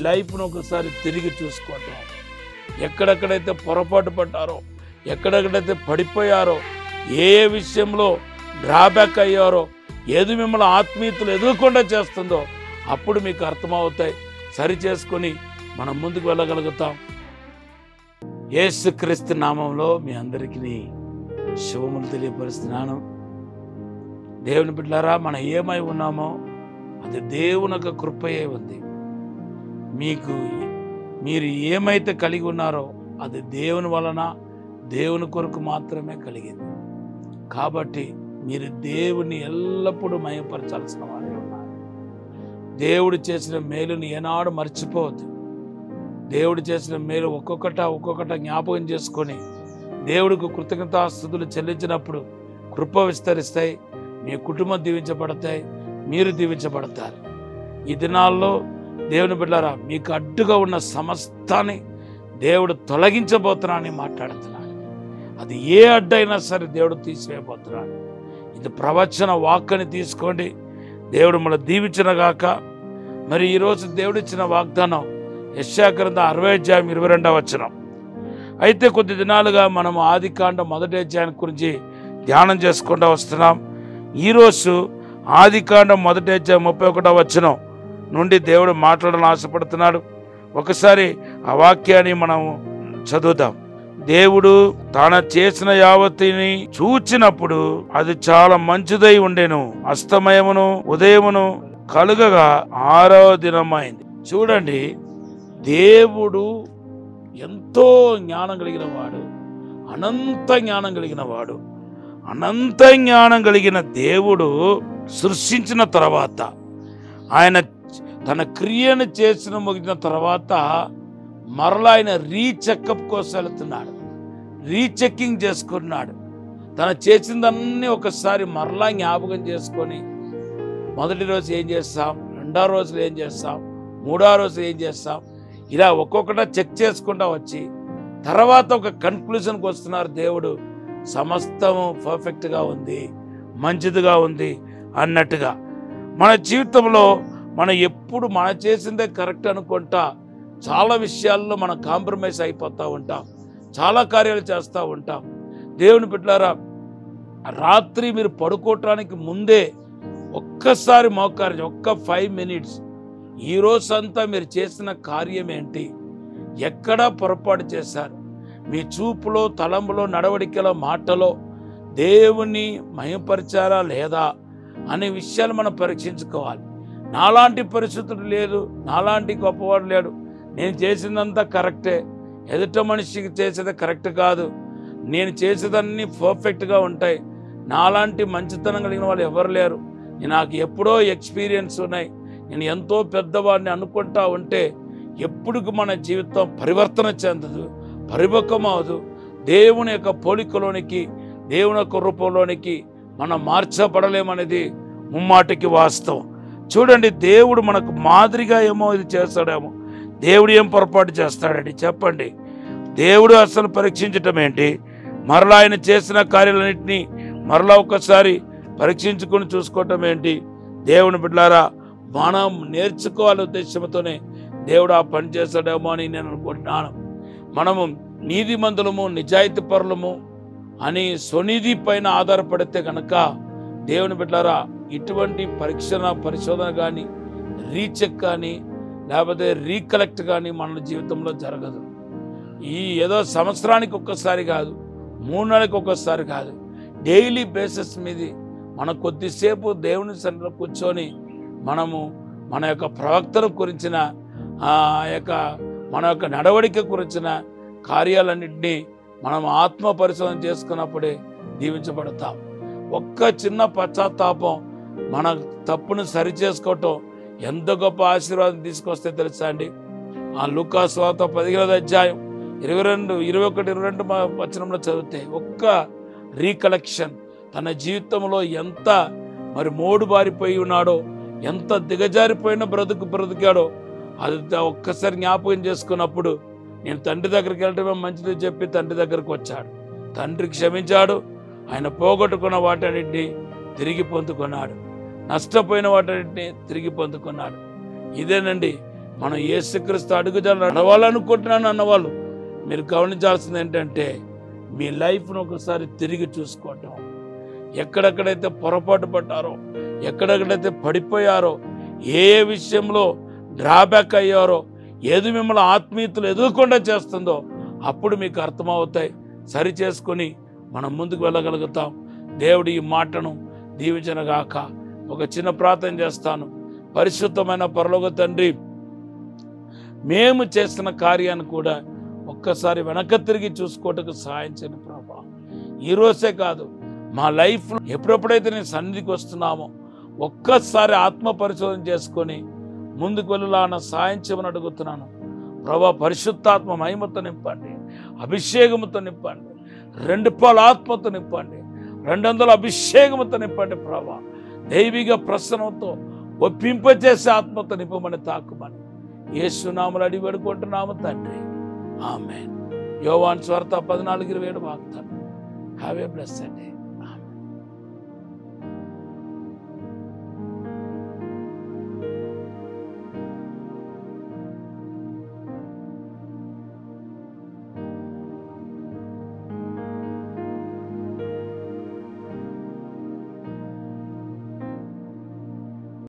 లైఫ్ను ఒకసారి తిరిగి చూసుకోవటం, ఎక్కడెక్కడైతే పొరపాటు పడ్డారో, ఎక్కడెక్కడైతే పడిపోయారో, ఏ ఏ విషయంలో డ్రాబ్యాక్ అయ్యారో, ఏది మిమ్మల్ని ఆత్మీయతలు ఎదుర్కొండా చేస్తుందో అప్పుడు మీకు అర్థమవుతాయి. సరి చేసుకొని మనం ముందుకు వెళ్ళగలుగుతాం. యేసుక్రీస్తు నామంలో మీ అందరికీ శుభములు తెలియపరుస్తున్నాను. దేవుని బిడ్డలారా, మనం ఏమై ఉన్నామో అది దేవుని యొక్క కృపయే ఉంది. మీరు ఏమైతే కలిగి ఉన్నారో అది దేవుని వలన, దేవుని కొరకు మాత్రమే కలిగింది. కాబట్టి మీరు దేవుని ఎల్లప్పుడూ మహిమపరచాల్సిన వారే ఉన్నారు. దేవుడు చేసిన మేలుని ఏనాడు మర్చిపోవద్దు. దేవుడు చేసిన మేలు ఒక్కొక్కట జ్ఞాపకం చేసుకొని దేవుడికి కృతజ్ఞతాస్తుతులు చెల్లించినప్పుడు కృప విస్తరిస్తాయి, మీ కుటుంబం దీవించబడతాయి, మీరు దీవించబడతారు. ఈ దినాల్లో దేవుని బిడ్డలారా, మీకు అడ్డుగా ఉన్న సమస్తాన్ని దేవుడు తొలగించబోతున్నానని మాట్లాడుతున్నాడు. అది ఏ అడ్డైనా సరే దేవుడు తీసివేయబోతున్నాడు. ఇది ప్రవచన వాక్కుని తీసుకోండి. దేవుడు మన దీవించినగాక. మరి ఈరోజు దేవుడిచ్చిన వాగ్దానం యెషయా గ్రంథం 60:22. అయితే కొద్ది దినాలుగా మనం ఆదికాండం 1వ అధ్యాయం గురించి ధ్యానం చేసుకుంటూ వస్తున్నాం. ఈరోజు ఆదికాండం 1వ అధ్యాయం 31 నుండి దేవుడు మాట్లాడాలని ఆశపడుతున్నాడు. ఒకసారి ఆ వాక్యాన్ని మనం చదువుదాం. దేవుడు తాను చేసిన యావత్తుని చూచినప్పుడు అది చాలా మంచిదై ఉండెను. అస్తమయమును ఉదయమును కలుగగా 6వ దినమైంది. చూడండి, దేవుడు ఎంతో జ్ఞానం కలిగిన వాడు, అనంత జ్ఞానం కలిగిన వాడు. అనంత జ్ఞానం కలిగిన దేవుడు సృష్టించిన తర్వాత, ఆయన తన క్రియను చేసిన ముగిసిన తర్వాత మరలా ఆయన రీచెకప్ కోసం వెళుతున్నాడు, రీచెకింగ్ చేసుకున్నాడు. తను చేసిందన్నీ ఒకసారి మరలా జ్ఞాపకం చేసుకొని, మొదటి రోజు ఏం చేస్తాం, రెండో రోజులు ఏం చేస్తాం, మూడో రోజు ఏం చేస్తాం, ఇలా ఒక్కొక్కట చెక్ చేసుకుంటూ వచ్చి తర్వాత ఒక కన్క్లూజన్కి వస్తున్నారు. దేవుడు సమస్తము పర్ఫెక్ట్గా ఉంది, మంచిదిగా ఉంది అన్నట్టుగా. మన జీవితంలో మనం ఎప్పుడు మనం చేసిందే కరెక్ట్ అనుకుంటా చాలా విషయాల్లో మనం కాంప్రమైజ్ అయిపోతూ ఉంటాం, చాలా కార్యాలు చేస్తూ ఉంటాం. దేవుని బిడ్డలారా, రాత్రి మీరు పడుకోవటానికి ముందే ఒక్కసారి మోకారి, ఒక్క 5 minutes ఈ రోజంతా మీరు చేసిన కార్యం ఏంటి, ఎక్కడ పొరపాటు చేశారు, మీ చూపులో, తలంపులో, నడవడికలో, మాటలో దేవుని మహిమపరిచారా లేదా అనే విషయాలు మనం పరీక్షించుకోవాలి. నాలాంటి పరిస్థితులు లేదు, నాలాంటి గొప్పవాడు లేడు, నేను చేసిందంతా కరెక్టే, ఎదుట మనిషికి చేసేది కరెక్ట్ కాదు, నేను చేసేదన్నీ పర్ఫెక్ట్గా ఉంటాయి, నాలాంటి మంచితనం కలిగిన వాళ్ళు ఎవరు లేరు, నాకు ఎప్పుడో ఎక్స్పీరియన్స్ ఉన్నాయి, నేను ఎంతో పెద్దవాడిని అనుకుంటా ఉంటే ఎప్పుడుకు మన జీవితం పరివర్తన చెందదు, పరిపక్వం అవదు. దేవుని యొక్క పోలికలోనికి, దేవుని యొక్క రూపంలోనికి మనం మార్చబడలేమనేది ముమ్మాటికి వాస్తవం. చూడండి, దేవుడు మనకు మాదిరిగా ఏమో ఇది చేస్తాడేమో, దేవుడు ఏం పొరపాటు చేస్తాడండి చెప్పండి. దేవుడు అసలు పరీక్షించటం ఏంటి, మరలా ఆయన చేసిన కార్యాలన్నింటినీ మరలా ఒకసారి పరీక్షించుకొని చూసుకోవటం ఏంటి? దేవుని బిడ్డలారా, మనం నేర్చుకోవాలనే ఉద్దేశంతోనే దేవుడు ఆ పని చేస్తాడేమో అని నేను అనుకుంటున్నాను. మనము నీతిమంతులము, నిజాయితీ పరులము అని స్వనీతి పైన ఆధారపడితే కనుక దేవుని బిడ్డలారా, ఇటువంటి పరిశోధన కానీ, రీచెక్ కానీ, లేకపోతే రీకలెక్ట్ కానీ మన జీవితంలో జరగదు. ఏదో సంవత్సరానికి ఒక్కసారి కాదు, 3 నెలలకు ఒక్కసారి కాదు, డైలీ బేసిస్ మీద మనం కొద్దిసేపు దేవుని సన్నిధిలో కూర్చొని మనము మన యొక్క ప్రవక్తను గురించిన మన యొక్క నడవడిక గురించిన కార్యాలన్నింటినీ మనం ఆత్మ పరిశోధన చేసుకున్నప్పుడే దీవించబడతాం. ఒక్క చిన్న పశ్చాత్తాపం, మన తప్పును సరి చేసుకోవటం ఎంత గొప్ప ఆశీర్వాదం తీసుకొస్తే తెలుసా అండి? ఆ లూకా సువార్త 15వ అధ్యాయం 21-22 చదివితే ఒక్క రీకలెక్షన్, తన జీవితంలో ఎంత మరి మోడు బారిపోయి ఉన్నాడో, ఎంత దిగజారిపోయిన బ్రతికాడో అది ఒక్కసారి జ్ఞాపకం చేసుకున్నప్పుడు, నేను తండ్రి దగ్గరికి వెళ్ళటమే మంచిది చెప్పి తండ్రి దగ్గరకు వచ్చాడు. తండ్రి క్షమించాడు, ఆయన పోగొట్టుకున్న వాటన్నిటిని తిరిగి పొందుకున్నాడు, నష్టపోయిన వాటన్నిటిని తిరిగి పొందుకున్నాడు. ఇదేనండి మనం యేసుక్రీస్తు అడుగుజాడలు నడవాలనుకుంటున్నాను అన్నవాళ్ళు మీరు గమనించాల్సింది ఏంటంటే మీ లైఫ్ను ఒకసారి తిరిగి చూసుకోవటం. ఎక్కడెక్కడైతే పొరపాటు పడ్డారో, ఎక్కడెక్కడైతే పడిపోయారో, ఏ విషయంలో డ్రాబ్యాక్ అయ్యారో, ఏది మిమ్మల్ని ఆత్మీయతలు ఎదుర్కొండా చేస్తుందో అప్పుడు మీకు అర్థమవుతాయి. సరి చేసుకొని మనం ముందుకు వెళ్ళగలుగుతాం. దేవుడు ఈ మాటను దీవించనుగాక. ఒక చిన్న ప్రార్థన చేస్తాను. పరిశుద్ధమైన పరలోక తండ్రి, మేము చేసిన కార్యాన్ని కూడా ఒక్కసారి వెనక తిరిగి చూసుకోవటకు సహాయం చేయండి ప్రభా. ఈరోజే కాదు, మా లైఫ్లో ఎప్పుడెప్పుడైతే నేను సన్నిధికి వస్తున్నామో ఒక్కసారి ఆత్మ పరిశోధన చేసుకొని ముందుకు వెళ్ళాలన్న సహాయం చేయమని అడుగుతున్నాను ప్రభా. పరిశుద్ధాత్మ మహిమతో నింపండి, అభిషేకముతో నింపండి, 2 పాల ఆత్మతో నింపండి, 200 అభిషేకముతో నింపండి ప్రభా. దైవిక ప్రసన్నంతో ఒప్పింపచేసే ఆత్మతో నింపమని తాకుమని యేసు నామములో అడిగి వేడుకుంటున్నాము తండ్రి. ఆమేన్. యోవాను సువార్త 14:27 వాగ్దానం. Have a blessed day.